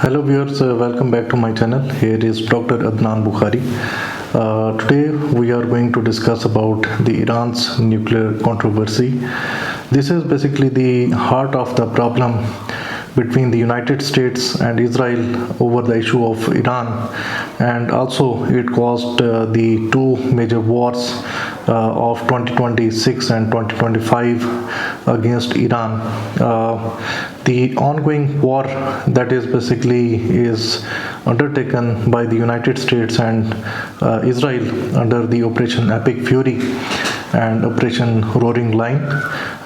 Hello viewers, welcome back to my channel. Here is Dr. Adnan Bukhari. Today we are going to discuss about the Iran's nuclear controversy. This is basically the heart of the problem between the United States and Israel over the issue of Iran, and also it caused the two major wars of 2026 and 2025 against Iran. The ongoing war that is undertaken by the United States and Israel under the Operation Epic Fury and Operation Roaring Lion,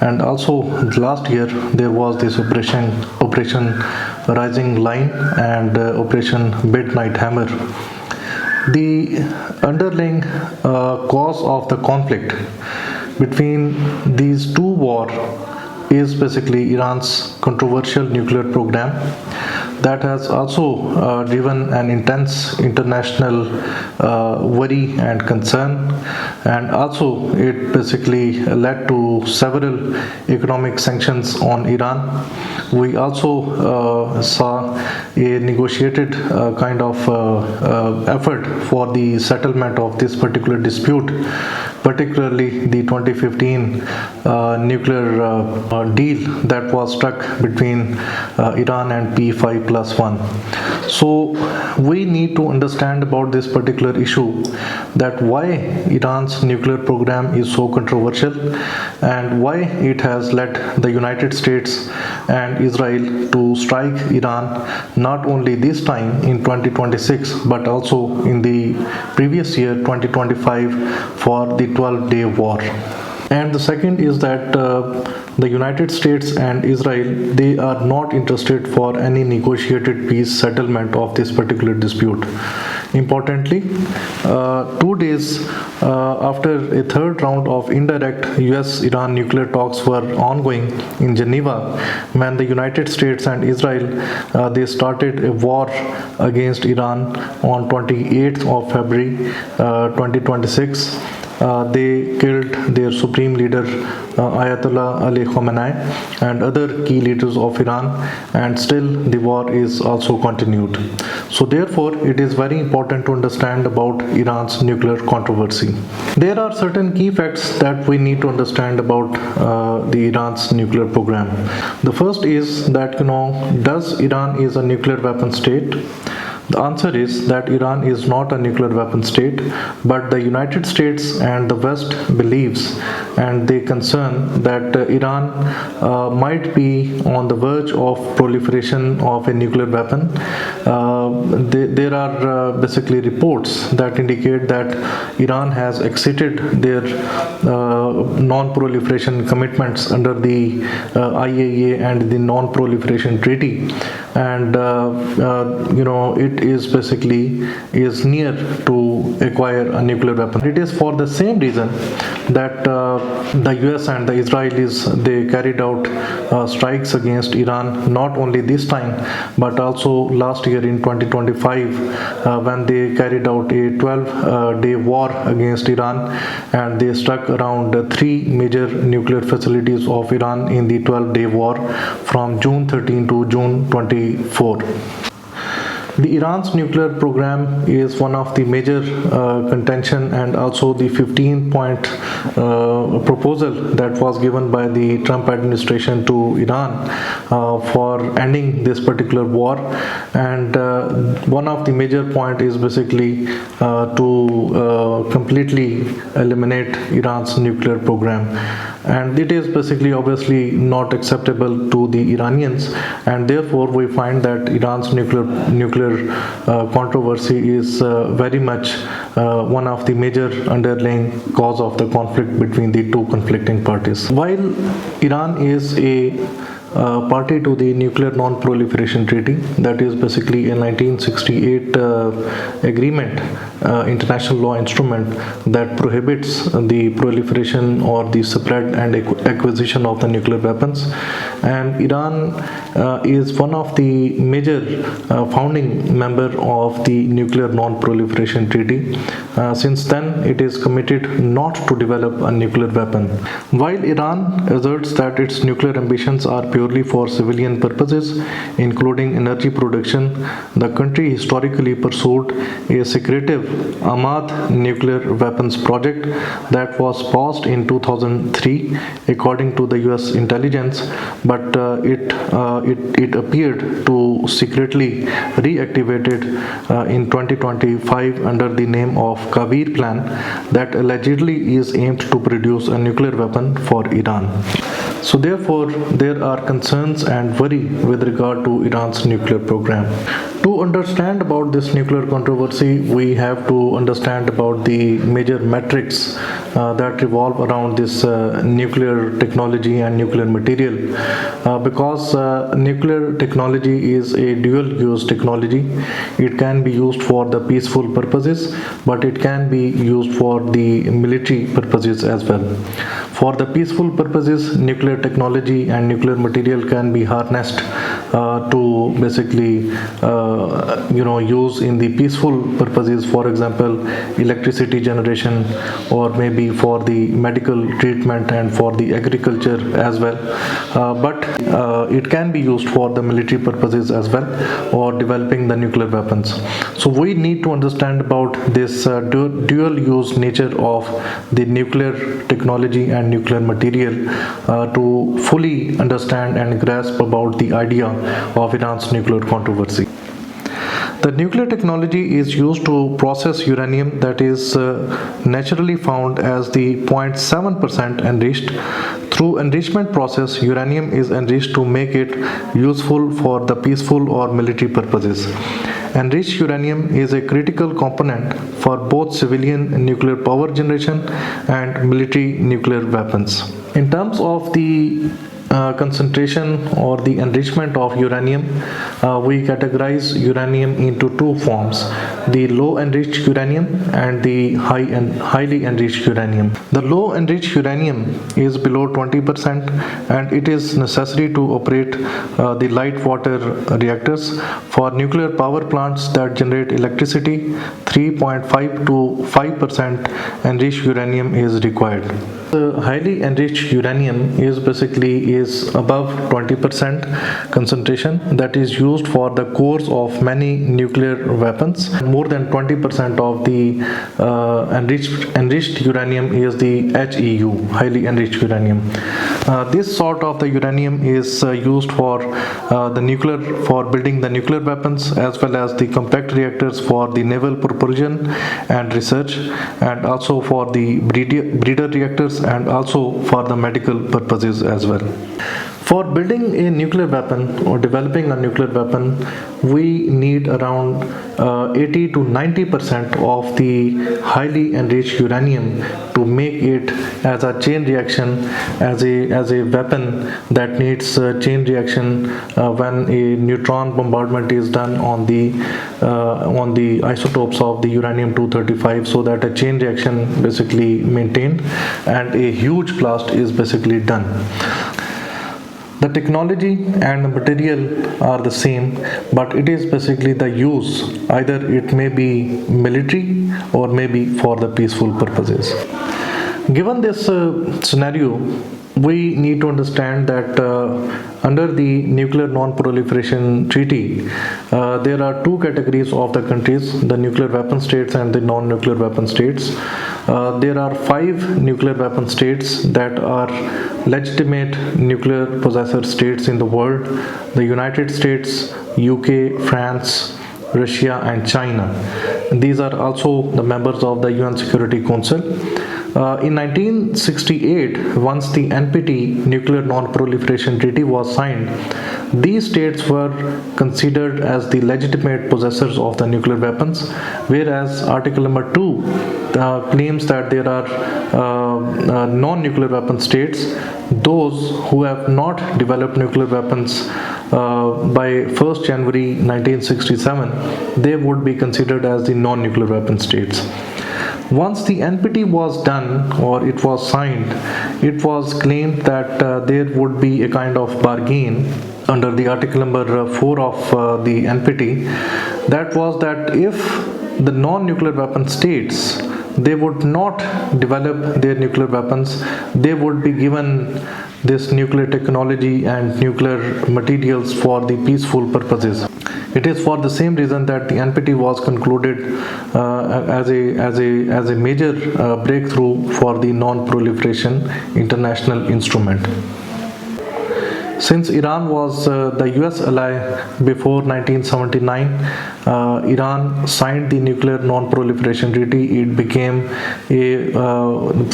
and also last year there was this Operation Rising Lion and Operation Midnight Hammer. The underlying cause of the conflict between these two wars is basically Iran's controversial nuclear program that has also driven an intense international worry and concern, and also it basically led to several economic sanctions on Iran. We also saw a negotiated kind of effort for the settlement of this particular dispute, particularly the 2015 nuclear deal that was struck between Iran and P5+1. So we need to understand about this particular issue, that why Iran's nuclear program is so controversial and why it has led the United States and Israel to strike Iran not only this time in 2026 but also in the previous year 2025 for the 12-day war. And the second is that the United States and Israel, they are not interested for any negotiated peace settlement of this particular dispute. Importantly, 2 days after a third round of indirect US-Iran nuclear talks were ongoing in Geneva, when the United States and Israel they started a war against Iran on 28th of February 2026. They killed their supreme leader Ayatollah Ali Khamenei and other key leaders of Iran, and still the war is also continued. So therefore it is very important to understand about Iran's nuclear controversy. There are certain key facts that we need to understand about the Iran's nuclear program. The first is that does Iran is a nuclear weapon state? The answer is that Iran is not a nuclear weapon state, but the United States and the West believes and they concern that Iran might be on the verge of proliferation of a nuclear weapon. There are basically reports that indicate that Iran has exceeded their non-proliferation commitments under the IAEA and the non-proliferation treaty, and it is basically near to acquire a nuclear weapon. It is for the same reason that the US and the Israelis, they carried out strikes against Iran not only this time but also last year in 2025 when they carried out a 12-day war against Iran, and they struck around 3 major nuclear facilities of Iran in the 12-day war from June 13 to June 24. The Iran's nuclear program is one of the major contention, and also the 15-point proposal that was given by the Trump administration to Iran for ending this particular war. And one of the major point is basically to completely eliminate Iran's nuclear program. And it is basically obviously not acceptable to the Iranians, and therefore we find that Iran's nuclear controversy is very much one of the major underlying cause of the conflict between the two conflicting parties. While Iran is a party to the Nuclear Non-Proliferation Treaty, that is basically a 1968 agreement, international law instrument that prohibits the proliferation or the spread and acquisition of the nuclear weapons. And Iran is one of the major founding member of the Nuclear Non-Proliferation Treaty. Since then, it is committed not to develop a nuclear weapon. While Iran asserts that its nuclear ambitions are purely for civilian purposes, including energy production, the country historically pursued a secretive Ahmad nuclear weapons project that was paused in 2003, according to the US intelligence, but it appeared to secretly reactivated in 2025 under the name of Kabir plan that allegedly is aimed to produce a nuclear weapon for Iran. So therefore, there are concerns and worry with regard to Iran's nuclear program. To understand about this nuclear controversy, we have to understand about the major metrics that revolve around this nuclear technology and nuclear material, because nuclear technology is a dual use technology. It can be used for the peaceful purposes, but it can be used for the military purposes as well. For the peaceful purposes, nuclear technology and nuclear material can be harnessed to basically use in the peaceful purposes, for example electricity generation, or maybe for the medical treatment and for the agriculture as well, but it can be used for the military purposes as well, or developing the nuclear weapons. So we need to understand about this dual use nature of the nuclear technology and nuclear material to fully understand and grasp about the idea of Iran's nuclear controversy. The nuclear technology is used to process uranium that is naturally found as the 0.7% enriched. Through enrichment process, uranium is enriched to make it useful for the peaceful or military purposes. Enriched uranium is a critical component for both civilian nuclear power generation and military nuclear weapons. In terms of the concentration or the enrichment of uranium, we categorize uranium into two forms: the low enriched uranium and the highly enriched uranium. The low enriched uranium is below 20%, and it is necessary to operate the light water reactors. For nuclear power plants that generate electricity, 3.5 to 5% enriched uranium is required. The highly enriched uranium is above 20% concentration, that is used for the cores of many nuclear weapons. More than 20% of the enriched uranium is the HEU, highly enriched uranium. This sort of the uranium is used for building the nuclear weapons, as well as the compact reactors for the naval propulsion and research, and also for the breeder reactors, and also for the medical purposes as well. For building a nuclear weapon or developing a nuclear weapon, we need around 80 to 90% of the highly enriched uranium to make it as a chain reaction, as a weapon that needs chain reaction when a neutron bombardment is done on the isotopes of the uranium-235, so that a chain reaction basically maintained and a huge blast is basically done. The technology and the material are the same, but it is basically the use. Either it may be military or maybe for the peaceful purposes. Given this scenario, we need to understand that under the Nuclear Non-Proliferation Treaty, there are two categories of the countries: the nuclear weapon states and the non-nuclear weapon states. There are 5 nuclear weapon states that are legitimate nuclear possessor states in the world: the United States, UK, France, Russia, and China. These are also the members of the UN Security Council. In 1968, once the NPT Nuclear Non-Proliferation Treaty was signed, these states were considered as the legitimate possessors of the nuclear weapons, whereas Article number 2 claims that there are non-nuclear weapon states, those who have not developed nuclear weapons by 1st January 1967, they would be considered as the non-nuclear weapon states. Once the NPT was done, or it was signed, it was claimed that there would be a kind of bargain under the article number 4 of the NPT. That was that if the non-nuclear weapon states, they would not develop their nuclear weapons, they would be given this nuclear technology and nuclear materials for the peaceful purposes. It is for the same reason that the NPT was concluded as a major breakthrough for the non-proliferation international instrument. Since Iran was the US ally before 1979, Iran signed the Nuclear Non-Proliferation Treaty. It became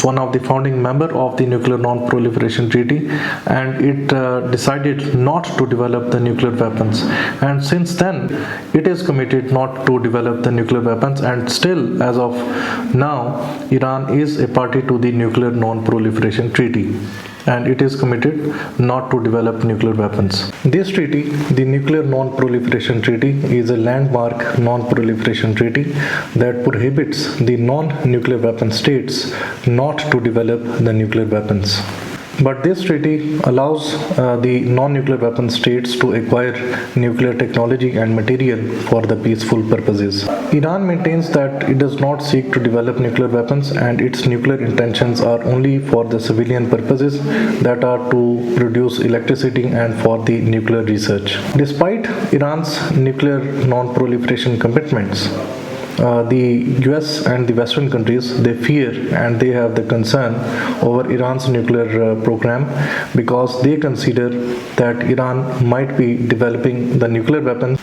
one of the founding member of the Nuclear Non-Proliferation Treaty, and it decided not to develop the nuclear weapons. And since then, it is committed not to develop the nuclear weapons, and still, as of now, Iran is a party to the Nuclear Non-Proliferation Treaty, and it is committed not to develop nuclear weapons. This treaty, the Nuclear Non-Proliferation Treaty, is a landmark non-proliferation treaty that prohibits the non-nuclear weapon states not to develop the nuclear weapons. But this treaty allows the non-nuclear weapon states to acquire nuclear technology and material for the peaceful purposes. Iran maintains that it does not seek to develop nuclear weapons, and its nuclear intentions are only for the civilian purposes, that are to produce electricity and for the nuclear research. Despite Iran's nuclear non-proliferation commitments, the US and the Western countries, they fear and they have the concern over Iran's nuclear program, because they consider that Iran might be developing the nuclear weapons.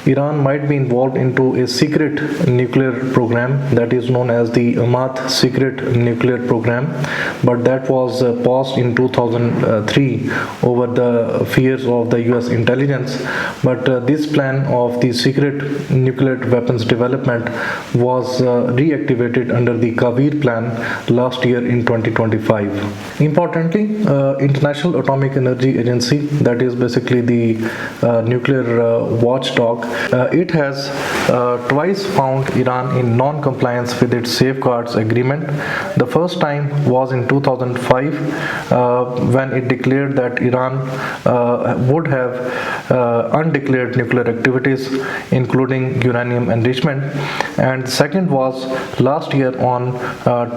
Iran might be involved into a secret nuclear program that is known as the Amat secret nuclear program, but that was paused in 2003 over the fears of the US intelligence. But this plan of the secret nuclear weapons development was reactivated under the Kavir plan last year in 2025. Importantly, International Atomic Energy Agency, that is basically the nuclear watchdog, it has twice found Iran in non-compliance with its safeguards agreement. The first time was in 2005 when it declared that Iran would have undeclared nuclear activities, including uranium enrichment. And the second was last year on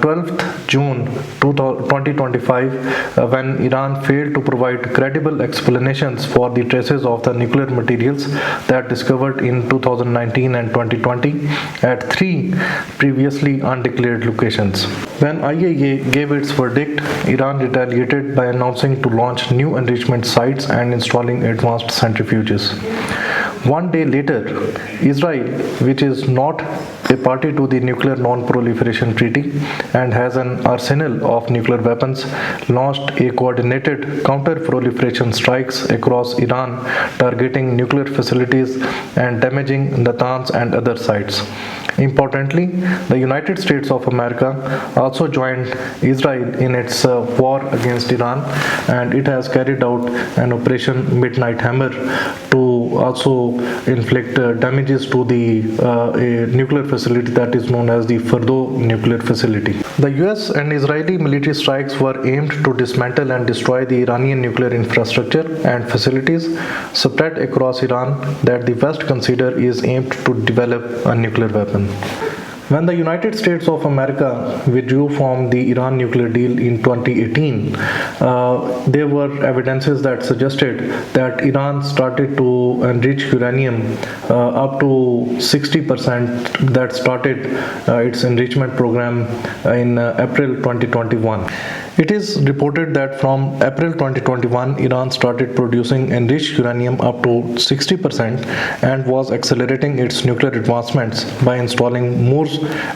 12th June 2025 when Iran failed to provide credible explanations for the traces of the nuclear materials that discovered in 2019 and 2020 at 3 previously undeclared locations. When IAEA gave its verdict, Iran retaliated by announcing to launch new enrichment sites and installing advanced centrifuges. One day later, Israel, which is not a party to the Nuclear Non-Proliferation Treaty and has an arsenal of nuclear weapons, launched a coordinated counter-proliferation strikes across Iran, targeting nuclear facilities and damaging Natanz and other sites. Importantly, the United States of America also joined Israel in its war against Iran, and it has carried out an Operation Midnight Hammer to also inflict damages to the nuclear facility that is known as the Fordo nuclear facility. The US and Israeli military strikes were aimed to dismantle and destroy the Iranian nuclear infrastructure and facilities spread across Iran that the West consider is aimed to develop a nuclear weapon. When the United States of America withdrew from the Iran nuclear deal in 2018, there were evidences that suggested that Iran started to enrich uranium up to 60%, that started its enrichment program in April 2021. It is reported that from April 2021, Iran started producing enriched uranium up to 60% and was accelerating its nuclear advancements by installing more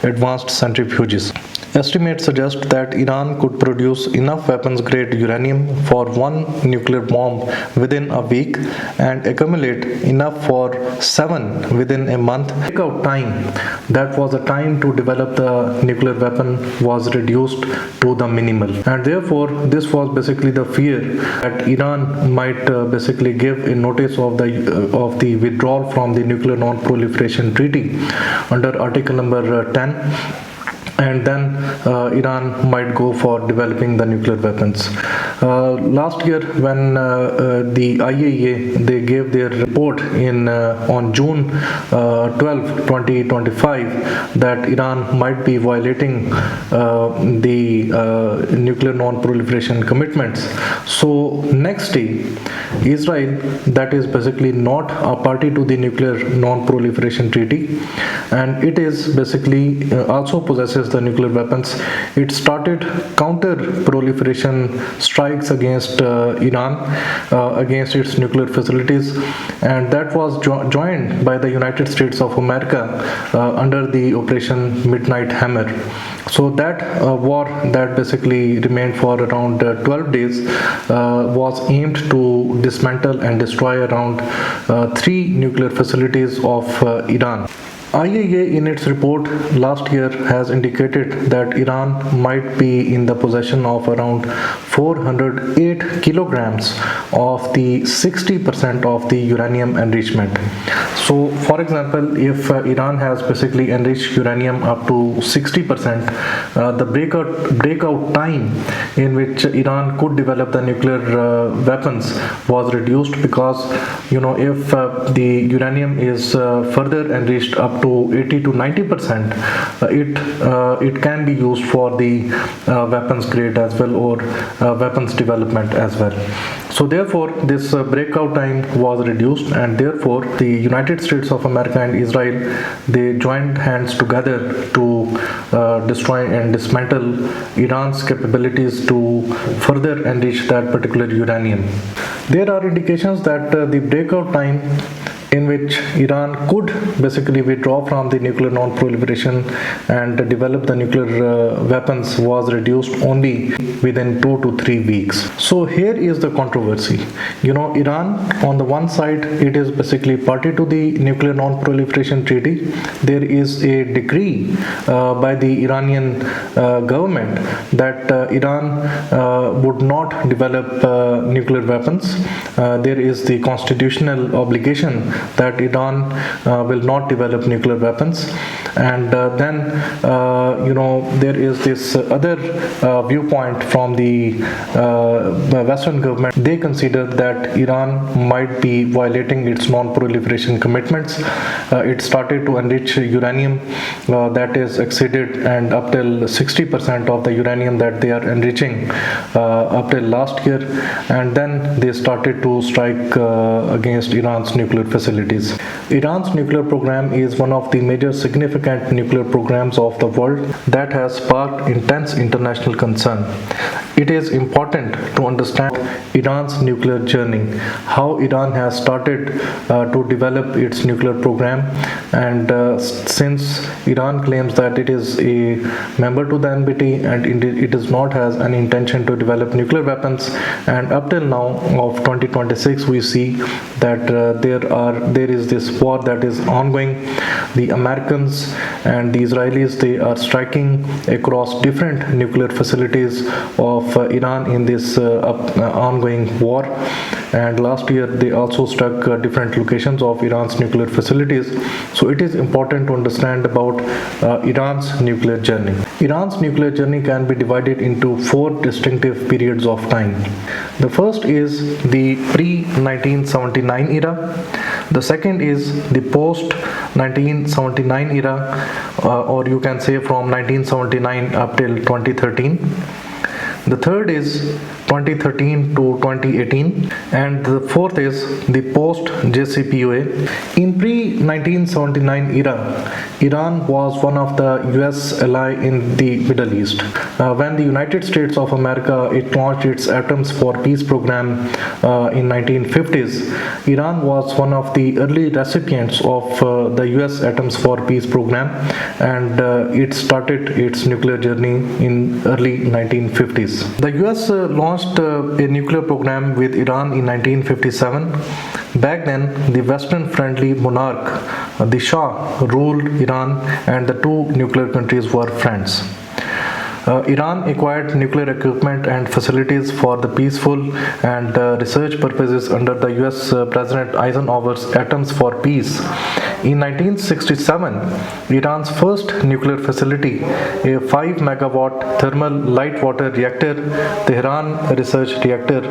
advanced centrifuges. Estimates suggest that Iran could produce enough weapons-grade uranium for one nuclear bomb within a week and accumulate enough for 7 within a month. Breakout time, that was the time to develop the nuclear weapon, was reduced to the minimal. And therefore, this was basically the fear that Iran might basically give a notice of the withdrawal from the Nuclear Non-Proliferation Treaty under Article number 10. and then Iran might go for developing the nuclear weapons. Last year, when the IAEA they gave their report in on June 12, 2025, that Iran might be violating the nuclear non-proliferation commitments. So next day, Israel, that is basically not a party to the nuclear non-proliferation treaty, and it is basically also possesses the nuclear weapons. It started counter-proliferation strikes against Iran, against its nuclear facilities, and that was joined by the United States of America under the Operation Midnight Hammer. So that war that basically remained for around 12 days was aimed to dismantle and destroy around 3 nuclear facilities of Iran. IAEA in its report last year has indicated that Iran might be in the possession of around 408 kilograms of the 60% of the uranium enrichment. So for example, if Iran has basically enriched uranium up to 60%, the breakout time in which Iran could develop the nuclear weapons was reduced, because if the uranium is further enriched up to 80 to 90%, it can be used for the weapons grade as well, or weapons development as well. So therefore this breakout time was reduced, and therefore the United States of America and Israel, they joined hands together to destroy and dismantle Iran's capabilities to further enrich that particular uranium. There are indications that the breakout time in which Iran could basically withdraw from the nuclear non-proliferation and develop the nuclear weapons was reduced only within 2 to 3 weeks. So here is the controversy. Iran, on the one side, it is basically party to the nuclear non-proliferation treaty. There is a decree by the Iranian government that Iran would not develop nuclear weapons. There is the constitutional obligation that Iran will not develop nuclear weapons, and then there is this other viewpoint from the Western government. They consider that Iran might be violating its non-proliferation commitments. It started to enrich uranium that is exceeded, and up till 60% of the uranium that they are enriching up till last year, and then they started to strike against Iran's nuclear facilities. Iran's nuclear program is one of the major significant nuclear programs of the world that has sparked intense international concern. It is important to understand Iran's nuclear journey, how Iran has started to develop its nuclear program, and since Iran claims that it is a member to the NPT and it does not has an intention to develop nuclear weapons, and up till now of 2026 we see that there is this war that is ongoing. The Americans and the Israelis, they are striking across different nuclear facilities of Iran in this ongoing war, and last year they also struck different locations of Iran's nuclear facilities. So it is important to understand about Iran's nuclear journey. Iran's nuclear journey can be divided into 4 distinctive periods of time. The first is the pre-1979 era. The second is the post-1979 era, or you can say from 1979 up till 2013. The third is 2013 to 2018, and the fourth is the post JCPOA. In pre-1979 era, Iran was one of the US ally in the Middle East. When the United States of America it launched its Atoms for Peace program in 1950s, Iran was one of the early recipients of the US Atoms for Peace program, and it started its nuclear journey in early 1950s. The US launched a nuclear program with Iran in 1957. Back then, the Western friendly monarch, the Shah, ruled Iran, and the two nuclear countries were friends. Iran acquired nuclear equipment and facilities for the peaceful and research purposes under the US President Eisenhower's Atoms for Peace In 1967, Iran's first nuclear facility, a 5 megawatt thermal light water reactor, Tehran Research Reactor,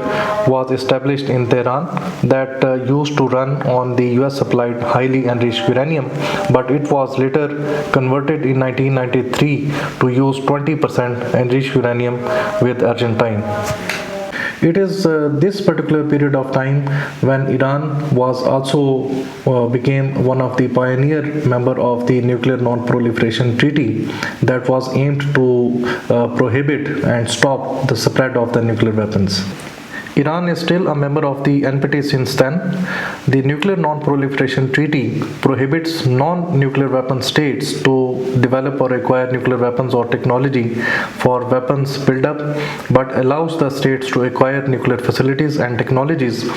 was established in Tehran that used to run on the US supplied highly enriched uranium, but it was later converted in 1993 to use 20% enriched uranium with Argentine. It is this particular period of time when Iran was also became one of the pioneer member of the Nuclear Non-Proliferation Treaty that was aimed to prohibit and stop the spread of the nuclear weapons. Iran is still a member of the NPT since then. The Nuclear Non-Proliferation Treaty prohibits non-nuclear weapon states to develop or acquire nuclear weapons or technology for weapons buildup, but allows the states to acquire nuclear facilities and technologies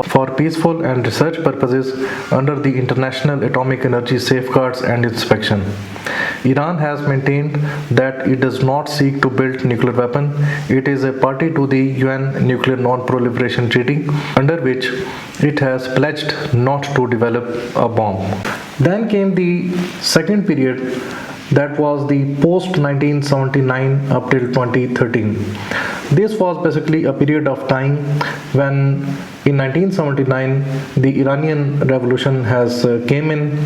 for peaceful and research purposes under the International Atomic Energy Safeguards and Inspection. Iran has maintained that it does not seek to build nuclear weapon. It is a party to the UN Nuclear Non-Proliferation Treaty, under which it has pledged not to develop a bomb. Then came the second period, that was the post 1979 up till 2013. This was basically a period of time when in 1979 the Iranian revolution has came in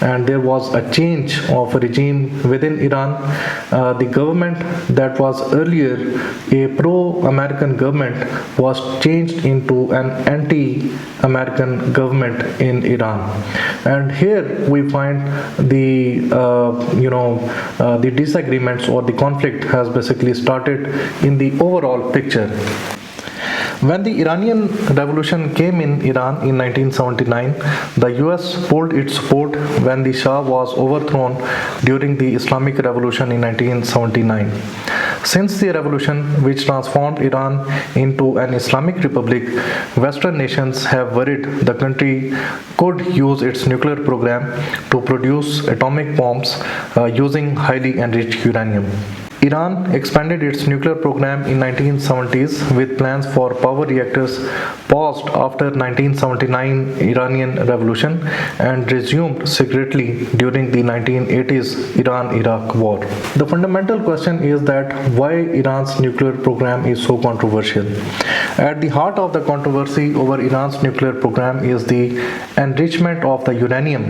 and there was a change of regime within Iran. The government that was earlier a pro-American government was changed into an anti-American government in Iran, and here we find the the disagreements or the conflict has basically started in the overall picture. When the Iranian revolution came in Iran in 1979, the US pulled its support when the Shah was overthrown during the Islamic Revolution in 1979. Since the revolution, which transformed Iran into an Islamic republic, Western nations have worried the country could use its nuclear program to produce atomic bombs using highly enriched uranium. Iran expanded its nuclear program in 1970s with plans for power reactors paused after 1979 Iranian revolution and resumed secretly during the 1980s Iran-Iraq war. The fundamental question is that why Iran's nuclear program is so controversial. At the heart of the controversy over Iran's nuclear program is the enrichment of the uranium,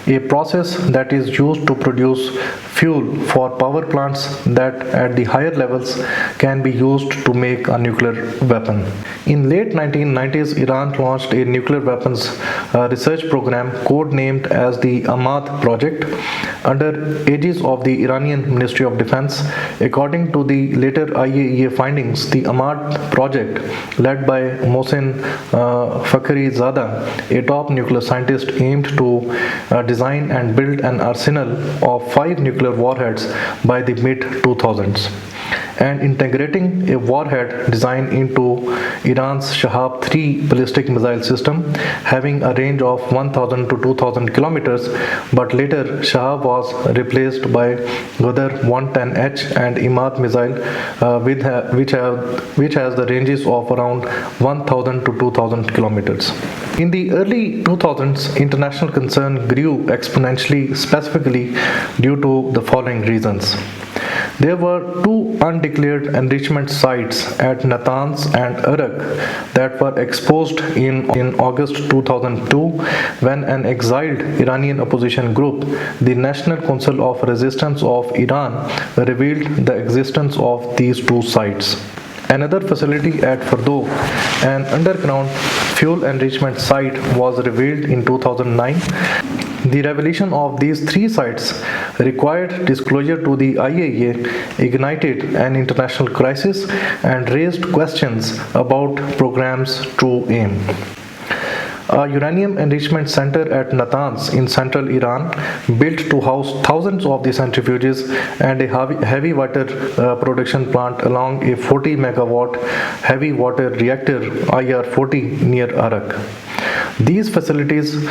a process that is used to produce fuel for power plants that at the higher levels can be used to make a nuclear weapon. In late 1990s, Iran launched a nuclear weapons research program codenamed as the Ahmad Project under aegis of the Iranian Ministry of Defense. According to the later IAEA findings, the Ahmad Project, led by Mohsen Fakhrizadeh, a top nuclear scientist, aimed to design and build an arsenal of 5 nuclear warheads by the mid-2000s, and integrating a warhead design into Iran's Shahab-3 ballistic missile system having a range of 1000 to 2000 kilometers, but later Shahab was replaced by Ghadar 110H and Imad missile which has the ranges of around 1000 to 2000 kilometers. In the early 2000s, international concern grew exponentially, specifically due to the following reasons. There were 2 undeclared enrichment sites at Natanz and Arak that were exposed in August 2002 when an exiled Iranian opposition group, the National Council of Resistance of Iran, revealed the existence of these 2 sites. Another facility at Fordow, an underground fuel enrichment site, was revealed in 2009. The revelation of these 3 sites required disclosure to the IAEA, ignited an international crisis, and raised questions about program's true aim. A uranium enrichment center at Natanz in central Iran, built to house thousands of the centrifuges, and a heavy water production plant along a 40 megawatt heavy water reactor IR-40 near Arak. These facilities,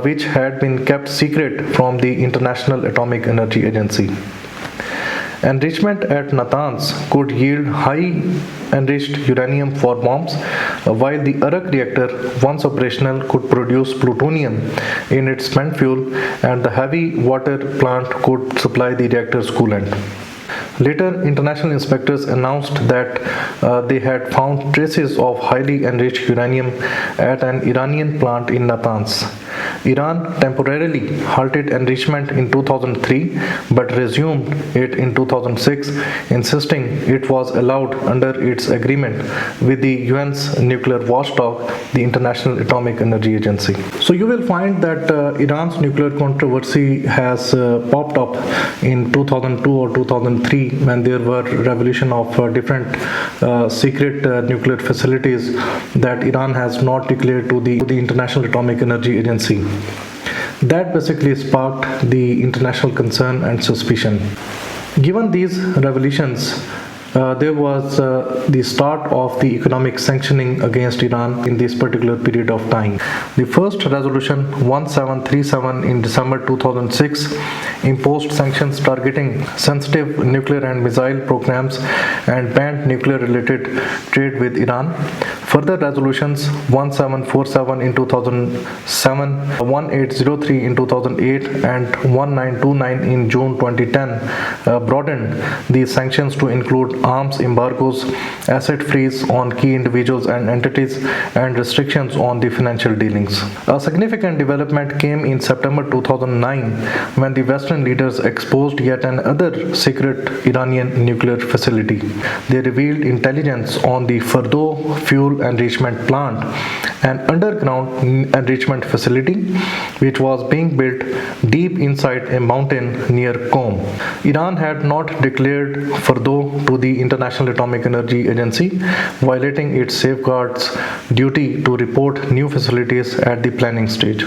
which had been kept secret from the International Atomic Energy Agency. Enrichment at Natanz could yield high enriched uranium for bombs, while the Arak reactor, once operational, could produce plutonium in its spent fuel, and the heavy water plant could supply the reactor's coolant. Later, international inspectors announced that they had found traces of highly enriched uranium at an Iranian plant in Natanz. Iran temporarily halted enrichment in 2003 but resumed it in 2006, insisting it was allowed under its agreement with the UN's nuclear watchdog, the International Atomic Energy Agency. So you will find that Iran's nuclear controversy has popped up in 2002 or 2003 when there were revelation of different secret nuclear facilities that Iran has not declared to the International Atomic Energy Agency. That basically sparked the international concern and suspicion. Given these revelations, there was the start of the economic sanctioning against Iran in this particular period of time. The first resolution 1737 in December 2006 imposed sanctions targeting sensitive nuclear and missile programs and banned nuclear related trade with Iran. Further resolutions 1747 in 2007, 1803 in 2008 and 1929 in June 2010 broadened these sanctions to include arms embargoes, asset freeze on key individuals and entities, and restrictions on the financial dealings. A significant development came in September 2009 when the Western leaders exposed yet another secret Iranian nuclear facility. They revealed intelligence on the Fordow fuel enrichment plant, an underground enrichment facility which was being built deep inside a mountain near Qom. Iran had not declared Fordow to the International Atomic Energy Agency, violating its safeguards duty to report new facilities at the planning stage.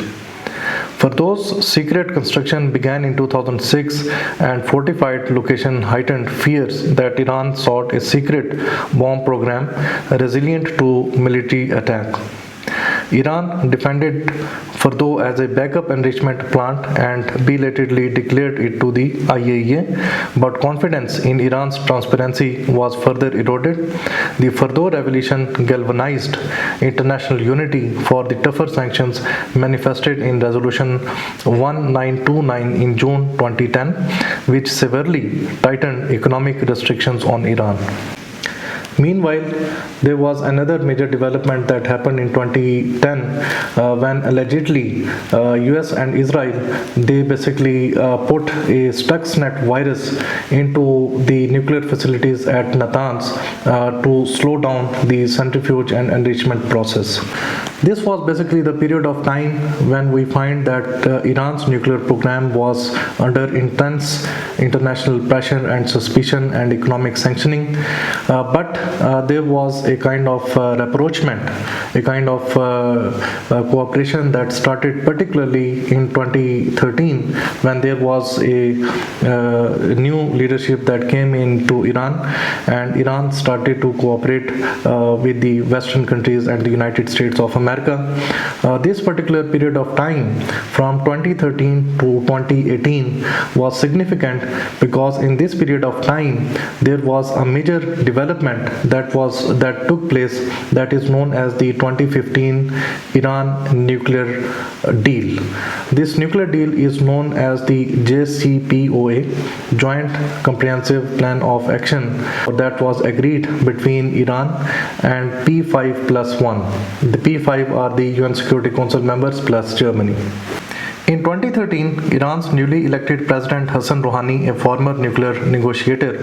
Fordow's secret construction began in 2006, and fortified location heightened fears that Iran sought a secret bomb program resilient to military attack. Iran defended Fordow as a backup enrichment plant and belatedly declared it to the IAEA, but confidence in Iran's transparency was further eroded. The Fordow revelation galvanized international unity for the tougher sanctions manifested in Resolution 1929 in June 2010, which severely tightened economic restrictions on Iran. Meanwhile, there was another major development that happened in 2010 when allegedly US and Israel they basically put a Stuxnet virus into the nuclear facilities at Natanz to slow down the centrifuge and enrichment process. This was basically the period of time when we find that Iran's nuclear program was under intense international pressure and suspicion and economic sanctioning, but there was a kind of rapprochement, a kind of cooperation that started particularly in 2013 when there was a new leadership that came into Iran, and Iran started to cooperate with the Western countries and the United States of America. This particular period of time from 2013 to 2018 was significant because in this period of time there was a major development that took place that is known as the 2015 Iran nuclear deal. This nuclear deal is known as the JCPOA, Joint Comprehensive Plan of Action, that was agreed between Iran and P5+1. The P5 are the UN Security Council members plus Germany. In 2013, Iran's newly elected President Hassan Rouhani, a former nuclear negotiator,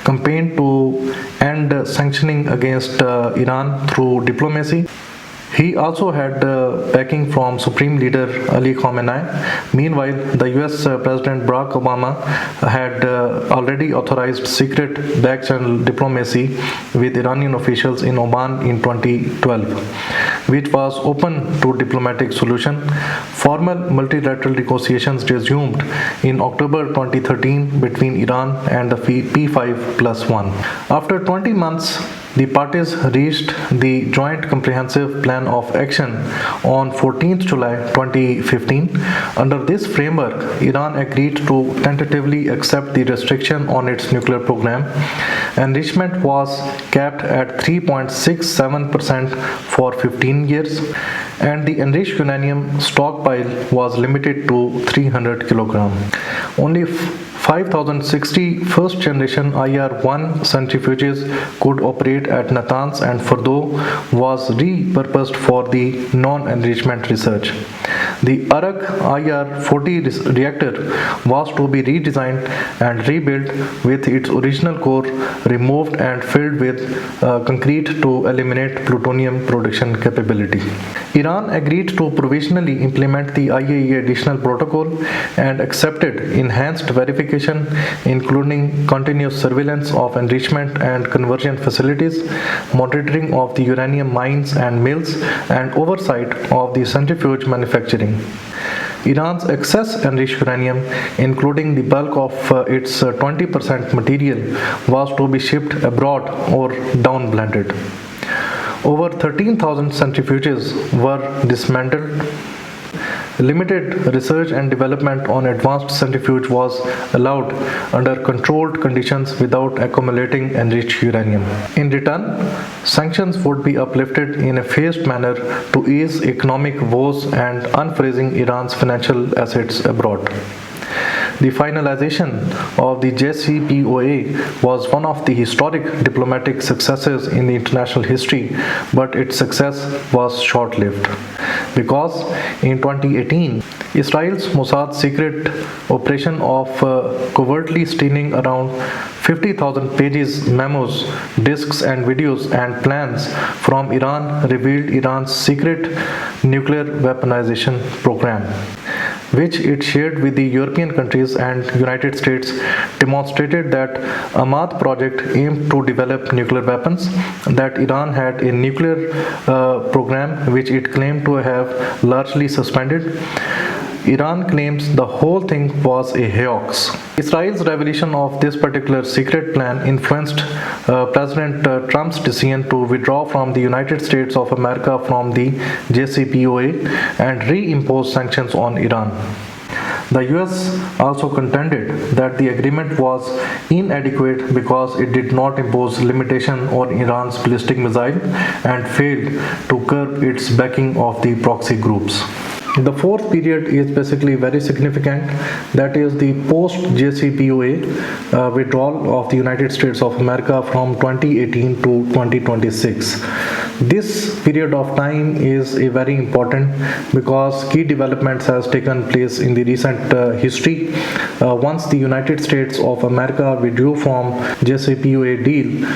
campaigned to end sanctioning against Iran through diplomacy. He also had backing from Supreme Leader Ali Khamenei. Meanwhile, the US President Barack Obama had already authorized secret back-channel diplomacy with Iranian officials in Oman in 2012, which was open to diplomatic solution. Formal multilateral negotiations resumed in October 2013 between Iran and the P5+1. After 20 months, The parties reached the Joint Comprehensive Plan of Action on 14th July 2015. Under this framework, Iran agreed to tentatively accept the restriction on its nuclear program. Enrichment was capped at 3.67% for 15 years, and the enriched uranium stockpile was limited to 300 kg. Only 5,060 first generation IR-1 centrifuges could operate at Natanz, and Fordow was repurposed for the non-enrichment research. The Arak IR-40 reactor was to be redesigned and rebuilt with its original core removed and filled with concrete to eliminate plutonium production capability. Iran agreed to provisionally implement the IAEA additional protocol and accepted enhanced verification, including continuous surveillance of enrichment and conversion facilities, monitoring of the uranium mines and mills, and oversight of the centrifuge manufacturing. Iran's excess enriched uranium, including the bulk of its 20% material, was to be shipped abroad or downblended. Over 13,000 centrifuges were dismantled. Limited research and development on advanced centrifuge was allowed under controlled conditions without accumulating enriched uranium. In return, sanctions would be uplifted in a phased manner to ease economic woes and unfreezing Iran's financial assets abroad. The finalization of the JCPOA was one of the historic diplomatic successes in the international history, but its success was short-lived. Because in 2018, Israel's Mossad secret operation of covertly stealing around 50,000 pages, memos, disks and videos and plans from Iran revealed Iran's secret nuclear weaponization program, which it shared with the European countries and United States, demonstrated that Ahmad project aimed to develop nuclear weapons, that Iran had a nuclear program which it claimed to have largely suspended. Iran claims the whole thing was a hoax. Israel's revelation of this particular secret plan influenced President Trump's decision to withdraw from the United States of America from the JCPOA and reimpose sanctions on Iran. The US also contended that the agreement was inadequate because it did not impose limitation on Iran's ballistic missile and failed to curb its backing of the proxy groups. The fourth period is basically very significant, that is the post-JCPOA withdrawal of the United States of America from 2018 to 2026. This period of time is very important because key developments has taken place in the recent history. Once the United States of America withdrew from JCPOA deal,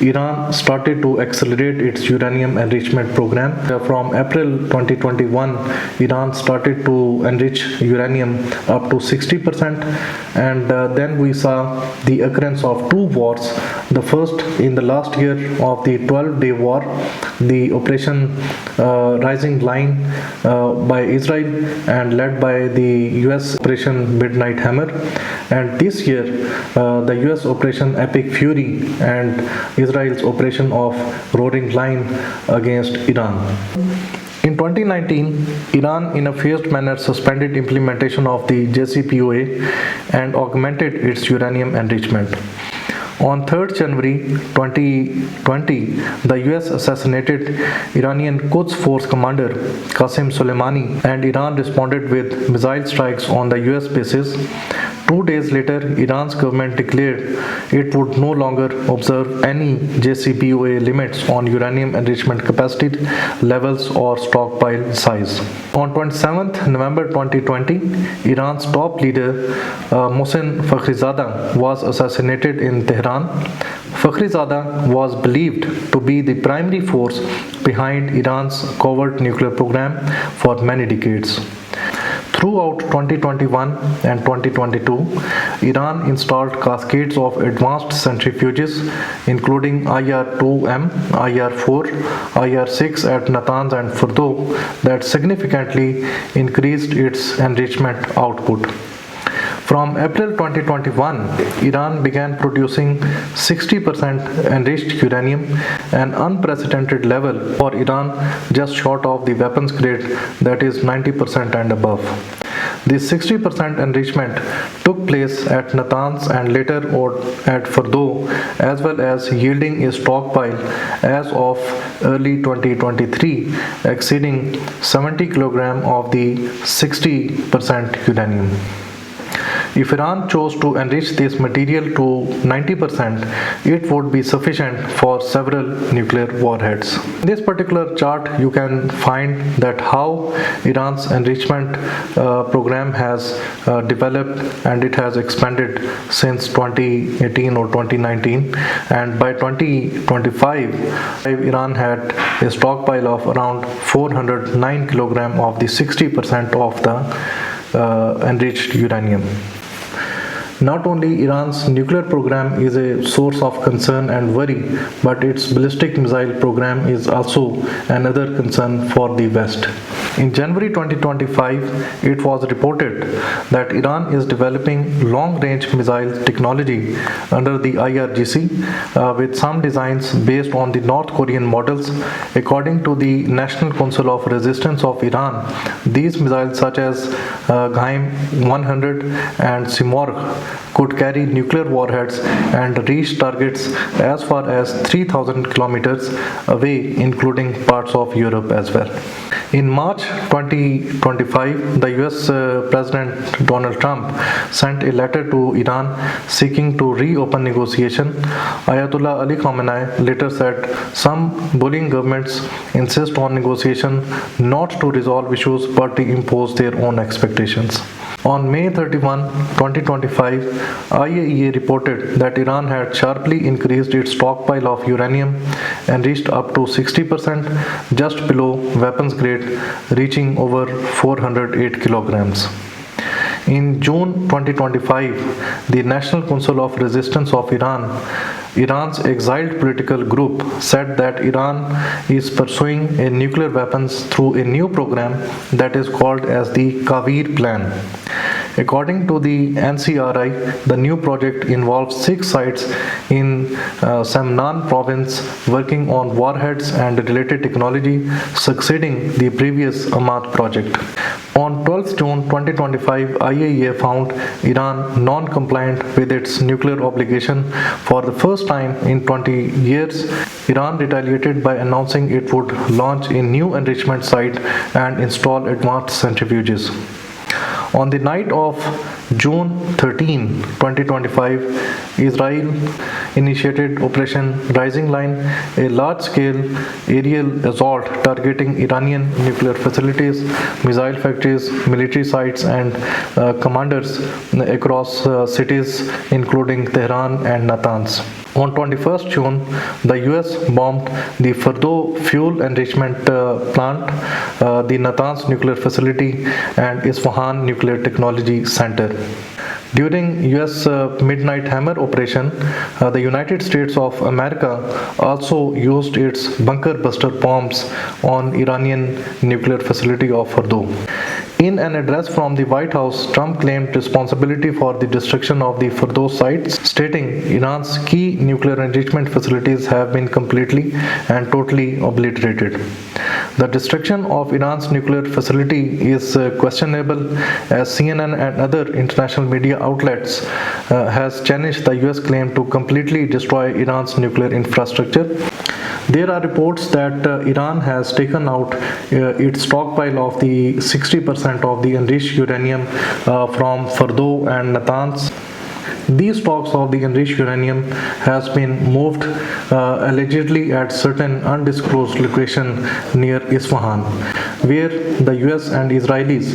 Iran started to accelerate its uranium enrichment program. From April 2021, Iran started to enrich uranium up to 60%, and then we saw the occurrence of two wars. The first in the last year of the 12-day war, the operation Rising Line by Israel and led by the US operation Midnight Hammer, and this year the US operation Epic Fury and Israel's operation of Roaring Lion against Iran. In 2019, Iran in a phased manner suspended implementation of the JCPOA and augmented its uranium enrichment. On 3rd January 2020, the US assassinated Iranian Quds Force commander Qasem Soleimani, and Iran responded with missile strikes on the US bases. 2 days later, Iran's government declared it would no longer observe any JCPOA limits on uranium enrichment capacity levels or stockpile size. On 27th November 2020, Iran's top leader Mohsen Fakhrizadeh was assassinated in Tehran. Fakhrizadeh was believed to be the primary force behind Iran's covert nuclear program for many decades. Throughout 2021 and 2022, Iran installed cascades of advanced centrifuges, including IR-2M, IR-4, IR-6 at Natanz and Fordow, that significantly increased its enrichment output. From April 2021, Iran began producing 60% enriched uranium, an unprecedented level for Iran, just short of the weapons grade, that is 90% and above. This 60% enrichment took place at Natanz and later at Fordow, as well as yielding a stockpile as of early 2023 exceeding 70 kg of the 60% uranium. If Iran chose to enrich this material to 90%, it would be sufficient for several nuclear warheads. In this particular chart, you can find that how Iran's enrichment program has developed, and it has expanded since 2018 or 2019, and by 2025, Iran had a stockpile of around 409 kg of the 60% of the enriched uranium. Not only Iran's nuclear program is a source of concern and worry, but its ballistic missile program is also another concern for the West. In January 2025, it was reported that Iran is developing long-range missile technology under the IRGC with some designs based on the North Korean models. According to the National Council of Resistance of Iran, these missiles such as Ghaim 100 and Simorgh could carry nuclear warheads and reach targets as far as 3,000 kilometers away, including parts of Europe as well. In March 2025, the US President Donald Trump sent a letter to Iran seeking to reopen negotiation. Ayatollah Ali Khamenei later said some bullying governments insist on negotiation not to resolve issues but to impose their own expectations. On May 31, 2025, IAEA reported that Iran had sharply increased its stockpile of uranium and reached up to 60%, just below weapons grade, reaching over 408 kilograms. In June 2025, the National Council of Resistance of Iran, Iran's exiled political group, said that Iran is pursuing a nuclear weapons through a new program that is called as the Kavir Plan. According to the NCRI, the new project involves 6 sites in Semnan province working on warheads and related technology, succeeding the previous Ahmad project. On 12 June 2025, IAEA found Iran non-compliant with its nuclear obligation. For the first time in 20 years, Iran retaliated by announcing it would launch a new enrichment site and install advanced centrifuges. On the night of June 13, 2025, Israel initiated Operation Rising Line, a large-scale aerial assault targeting Iranian nuclear facilities, missile factories, military sites, and commanders across cities including Tehran and Natanz. On 21st June, the US bombed the Fordow fuel enrichment plant, the Natanz nuclear facility, and Isfahan nuclear technology center. During US Midnight Hammer operation, the United States of America also used its bunker buster bombs on Iranian nuclear facility of Fordow. In an address from the White House, Trump claimed responsibility for the destruction of the Fordow sites, stating Iran's key nuclear enrichment facilities have been completely and totally obliterated. The destruction of Iran's nuclear facility is questionable, as CNN and other international media outlets has challenged the US claim to completely destroy Iran's nuclear infrastructure. There are reports that Iran has taken out its stockpile of the 60% of the enriched uranium from Fordow and Natanz. These stocks of the enriched uranium has been moved allegedly at certain undisclosed location near Isfahan, where the US and Israelis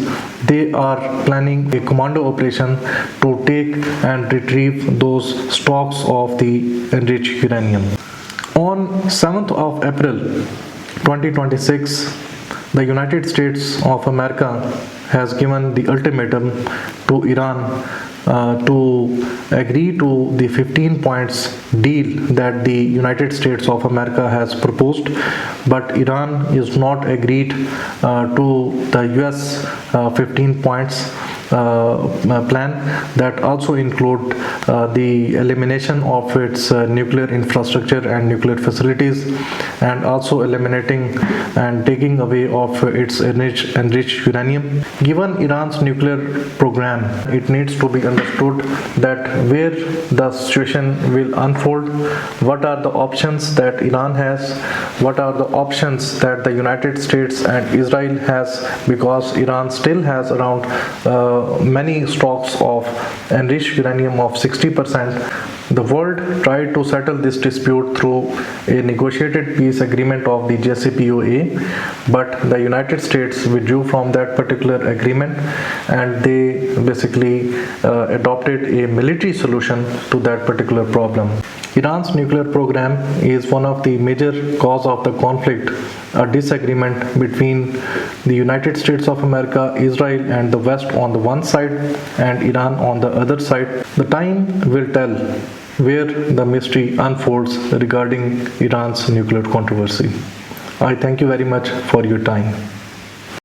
they are planning a commando operation to take and retrieve those stocks of the enriched uranium. On 7th of April 2026, the United States of America has given the ultimatum to Iran to agree to the 15 points deal that the United States of America has proposed, but Iran is not agreed to the US 15 points plan that also include the elimination of its nuclear infrastructure and nuclear facilities, and also eliminating and taking away of its enriched uranium. Given Iran's nuclear program, it needs to be understood that where the situation will unfold, what are the options that Iran has, what are the options that the United States and Israel has, because Iran still has around many stocks of enriched uranium of 60%. The world tried to settle this dispute through a negotiated peace agreement of the JCPOA, but the United States withdrew from that particular agreement, and they basically adopted a military solution to that particular problem. Iran's nuclear program is one of the major cause of the conflict, a disagreement between the United States of America, Israel and the West on the one side and Iran on the other side. The time will tell where the mystery unfolds regarding Iran's nuclear controversy. I thank you very much for your time.